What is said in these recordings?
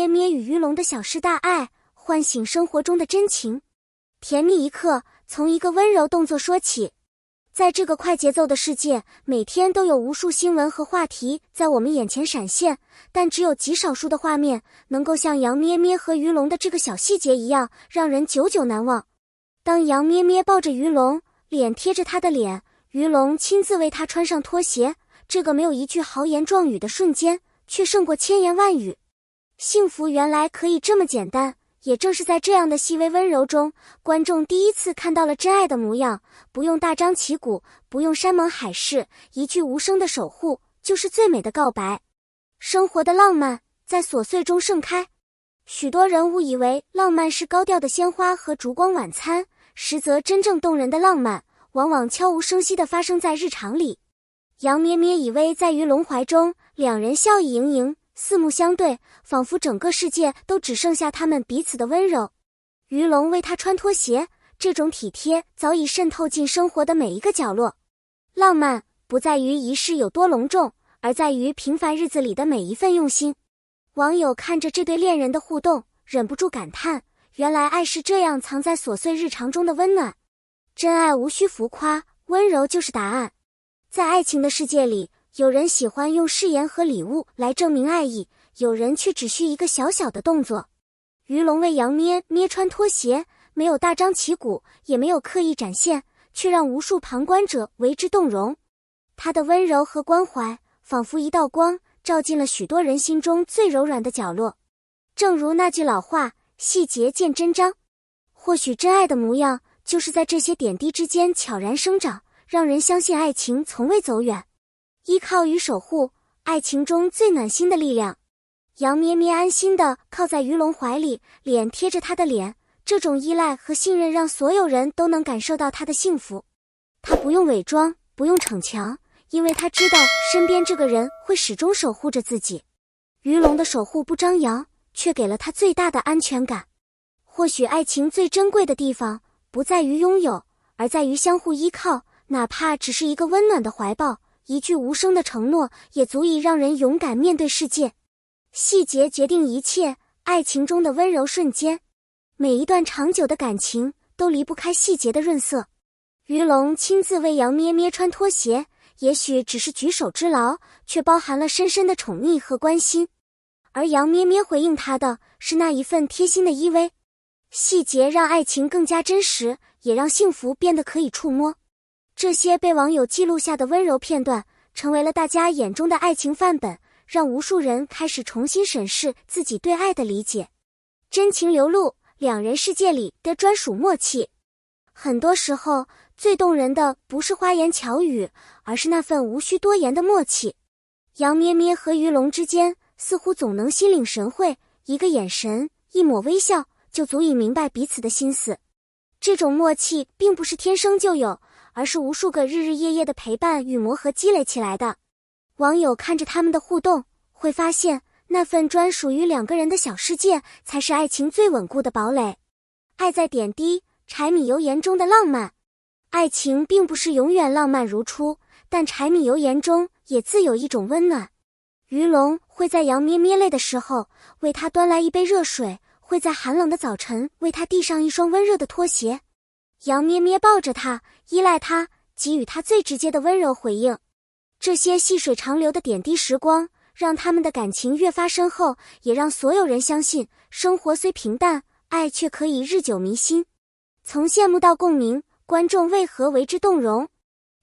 咩咩与鱼龙的小事大爱，唤醒生活中的真情。甜蜜一刻，从一个温柔动作说起。在这个快节奏的世界，每天都有无数新闻和话题在我们眼前闪现，但只有极少数的画面能够像杨咩咩和鱼龙的这个小细节一样，让人久久难忘。当杨咩咩抱着鱼龙，脸贴着他的脸，鱼龙亲自为他穿上拖鞋，这个没有一句豪言壮语的瞬间，却胜过千言万语。幸福原来可以这么简单。也正是在这样的细微温柔中，观众第一次看到了真爱的模样，不用大张旗鼓，不用山盟海誓，一句无声的守护，就是最美的告白。生活的浪漫，在琐碎中盛开。许多人误以为浪漫是高调的鲜花和烛光晚餐，实则真正动人的浪漫，往往悄无声息地发生在日常里。杨咩咩依偎在鱼龙怀中，两人笑意盈盈，四目相对，仿佛整个世界都只剩下他们彼此的温柔。鱼龙为他穿拖鞋，这种体贴早已渗透进生活的每一个角落。浪漫不在于仪式有多隆重，而在于平凡日子里的每一份用心。网友看着这对恋人的互动，忍不住感叹，原来爱是这样藏在琐碎日常中的温暖。真爱无需浮夸，温柔就是答案。在爱情的世界里，有人喜欢用誓言和礼物来证明爱意，有人却只需一个小小的动作。鱼龙为杨咩咩穿拖鞋，没有大张旗鼓，也没有刻意展现，却让无数旁观者为之动容。他的温柔和关怀，仿佛一道光，照进了许多人心中最柔软的角落。正如那句老话，细节见真章。或许真爱的模样，就是在这些点滴之间悄然生长，让人相信爱情从未走远。依靠与守护，爱情中最暖心的力量。杨咩咩安心地靠在鱼龙怀里，脸贴着他的脸，这种依赖和信任让所有人都能感受到他的幸福。他不用伪装，不用逞强，因为他知道身边这个人会始终守护着自己。鱼龙的守护不张扬，却给了他最大的安全感。或许爱情最珍贵的地方，不在于拥有，而在于相互依靠，哪怕只是一个温暖的怀抱，一句无声的承诺，也足以让人勇敢面对世界。细节决定一切，爱情中的温柔瞬间，每一段长久的感情都离不开细节的润色。鱼龙亲自为杨咩咩穿拖鞋，也许只是举手之劳，却包含了深深的宠溺和关心。而杨咩咩回应他的是那一份贴心的依偎。细节让爱情更加真实，也让幸福变得可以触摸。这些被网友记录下的温柔片段，成为了大家眼中的爱情范本，让无数人开始重新审视自己对爱的理解。真情流露，两人世界里的专属默契。很多时候，最动人的不是花言巧语，而是那份无需多言的默契。杨咩咩和鱼龙之间，似乎总能心领神会，一个眼神，一抹微笑，就足以明白彼此的心思。这种默契并不是天生就有，而是无数个日日夜夜的陪伴与磨合积累起来的。网友看着他们的互动，会发现那份专属于两个人的小世界，才是爱情最稳固的堡垒。爱在点滴，柴米油盐中的浪漫。爱情并不是永远浪漫如初，但柴米油盐中也自有一种温暖。鱼龙会在杨咩咩累的时候，为他端来一杯热水，会在寒冷的早晨为他递上一双温热的拖鞋。杨咩咩抱着他，依赖他，给予他最直接的温柔回应。这些细水长流的点滴时光，让他们的感情越发深厚，也让所有人相信，生活虽平淡，爱却可以日久弥新。从羡慕到共鸣，观众为何为之动容？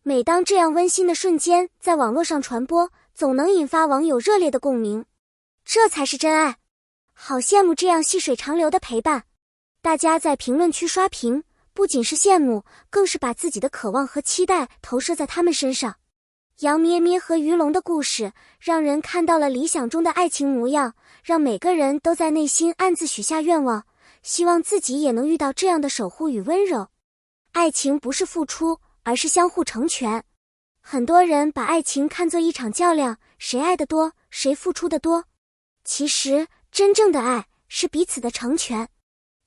每当这样温馨的瞬间在网络上传播，总能引发网友热烈的共鸣。这才是真爱，好羡慕这样细水长流的陪伴。大家在评论区刷屏，不仅是羡慕，更是把自己的渴望和期待投射在他们身上。杨咩咩和鱼龙的故事，让人看到了理想中的爱情模样，让每个人都在内心暗自许下愿望，希望自己也能遇到这样的守护与温柔。爱情不是付出，而是相互成全。很多人把爱情看作一场较量，谁爱得多，谁付出得多。其实，真正的爱是彼此的成全。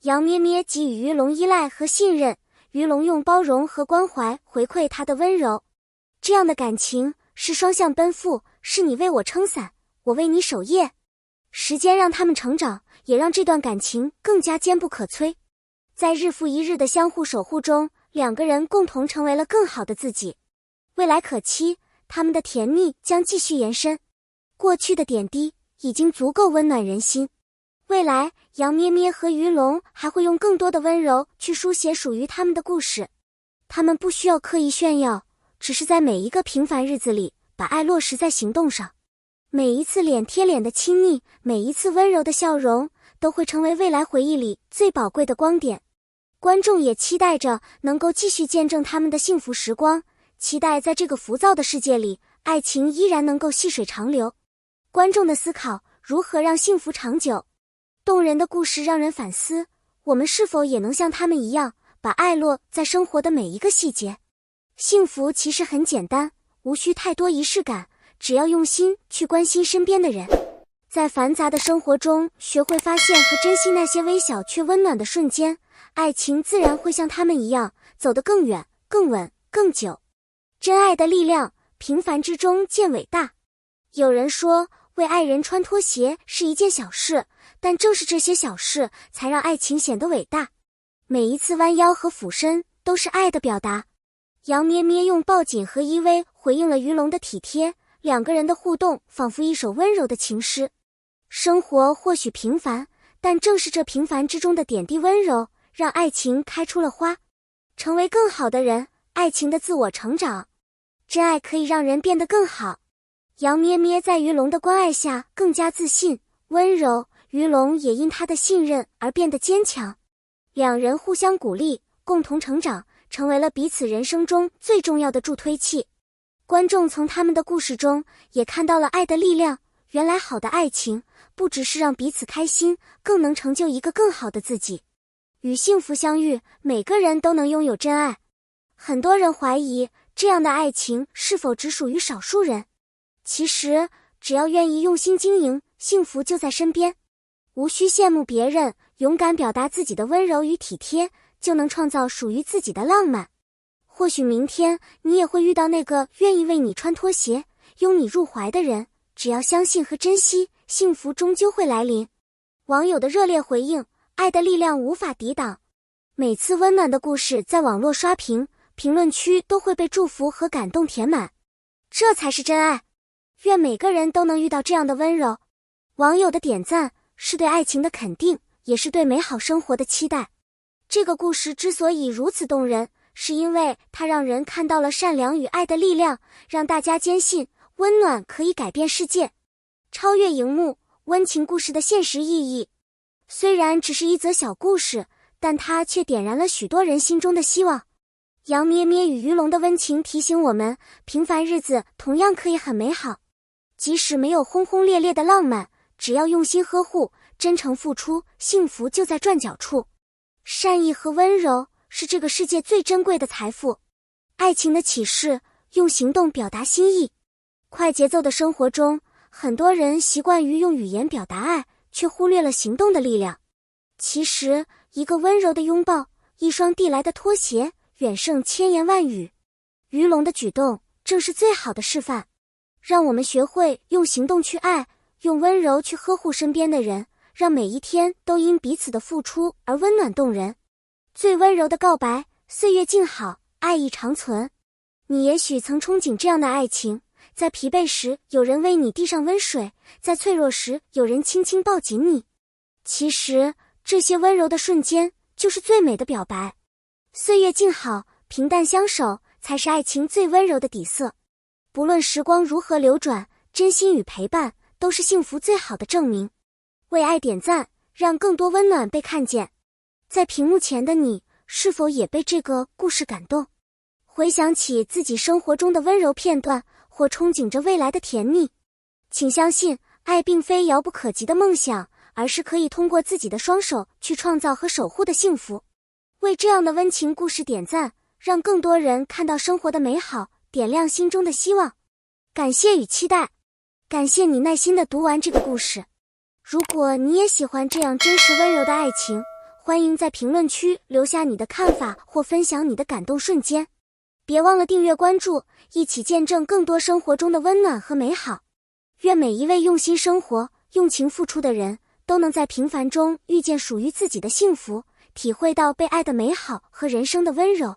杨咩咩给予鱼龙依赖和信任，鱼龙用包容和关怀回馈他的温柔。这样的感情是双向奔赴，是你为我撑伞，我为你守夜。时间让他们成长，也让这段感情更加坚不可摧。在日复一日的相互守护中，两个人共同成为了更好的自己。未来可期，他们的甜蜜将继续延伸。过去的点滴已经足够温暖人心。未来，杨咩咩和于龙还会用更多的温柔去书写属于他们的故事。他们不需要刻意炫耀，只是在每一个平凡日子里，把爱落实在行动上。每一次脸贴脸的亲密，每一次温柔的笑容，都会成为未来回忆里最宝贵的光点。观众也期待着能够继续见证他们的幸福时光，期待在这个浮躁的世界里，爱情依然能够细水长流。观众的思考：如何让幸福长久？动人的故事让人反思，我们是否也能像他们一样，把爱落在生活的每一个细节？幸福其实很简单，无需太多仪式感，只要用心去关心身边的人。在繁杂的生活中，学会发现和珍惜那些微小却温暖的瞬间，爱情自然会像他们一样，走得更远、更稳、更久。真爱的力量，平凡之中见伟大。有人说，为爱人穿拖鞋是一件小事，但正是这些小事才让爱情显得伟大。每一次弯腰和俯身都是爱的表达。杨咩咩用抱紧和依偎回应了于龙的体贴，两个人的互动仿佛一首温柔的情诗。生活或许平凡，但正是这平凡之中的点滴温柔，让爱情开出了花。成为更好的人，爱情的自我成长。真爱可以让人变得更好。杨咩咩在于龙的关爱下更加自信、温柔，于龙也因他的信任而变得坚强。两人互相鼓励，共同成长，成为了彼此人生中最重要的助推器。观众从他们的故事中也看到了爱的力量，原来好的爱情不只是让彼此开心，更能成就一个更好的自己。与幸福相遇，每个人都能拥有真爱。很多人怀疑这样的爱情是否只属于少数人，其实只要愿意用心经营，幸福就在身边。无需羡慕别人，勇敢表达自己的温柔与体贴，就能创造属于自己的浪漫。或许明天你也会遇到那个愿意为你穿拖鞋、拥你入怀的人，只要相信和珍惜，幸福终究会来临。网友的热烈回应，爱的力量无法抵挡。每次温暖的故事在网络刷屏，评论区都会被祝福和感动填满。这才是真爱。愿每个人都能遇到这样的温柔。网友的点赞是对爱情的肯定，也是对美好生活的期待。这个故事之所以如此动人，是因为它让人看到了善良与爱的力量，让大家坚信温暖可以改变世界，超越荧幕温情故事的现实意义。虽然只是一则小故事，但它却点燃了许多人心中的希望。杨咩咩与于龙的温情提醒我们，平凡日子同样可以很美好。即使没有轰轰烈烈的浪漫，只要用心呵护，真诚付出，幸福就在转角处。善意和温柔是这个世界最珍贵的财富。爱情的启示，用行动表达心意。快节奏的生活中，很多人习惯于用语言表达爱，却忽略了行动的力量。其实，一个温柔的拥抱，一双递来的拖鞋，远胜千言万语。于龙的举动正是最好的示范，让我们学会用行动去爱，用温柔去呵护身边的人，让每一天都因彼此的付出而温暖动人。最温柔的告白，岁月静好，爱意长存。你也许曾憧憬这样的爱情，在疲惫时有人为你递上温水，在脆弱时有人轻轻抱紧你。其实，这些温柔的瞬间就是最美的表白。岁月静好，平淡相守，才是爱情最温柔的底色。不论时光如何流转，真心与陪伴都是幸福最好的证明。为爱点赞，让更多温暖被看见。在屏幕前的你，是否也被这个故事感动？回想起自己生活中的温柔片段，或憧憬着未来的甜蜜。请相信，爱并非遥不可及的梦想，而是可以通过自己的双手去创造和守护的幸福。为这样的温情故事点赞，让更多人看到生活的美好，点亮心中的希望。感谢与期待，感谢你耐心地读完这个故事。如果你也喜欢这样真实温柔的爱情，欢迎在评论区留下你的看法或分享你的感动瞬间。别忘了订阅关注，一起见证更多生活中的温暖和美好。愿每一位用心生活、用情付出的人都能在平凡中遇见属于自己的幸福，体会到被爱的美好和人生的温柔。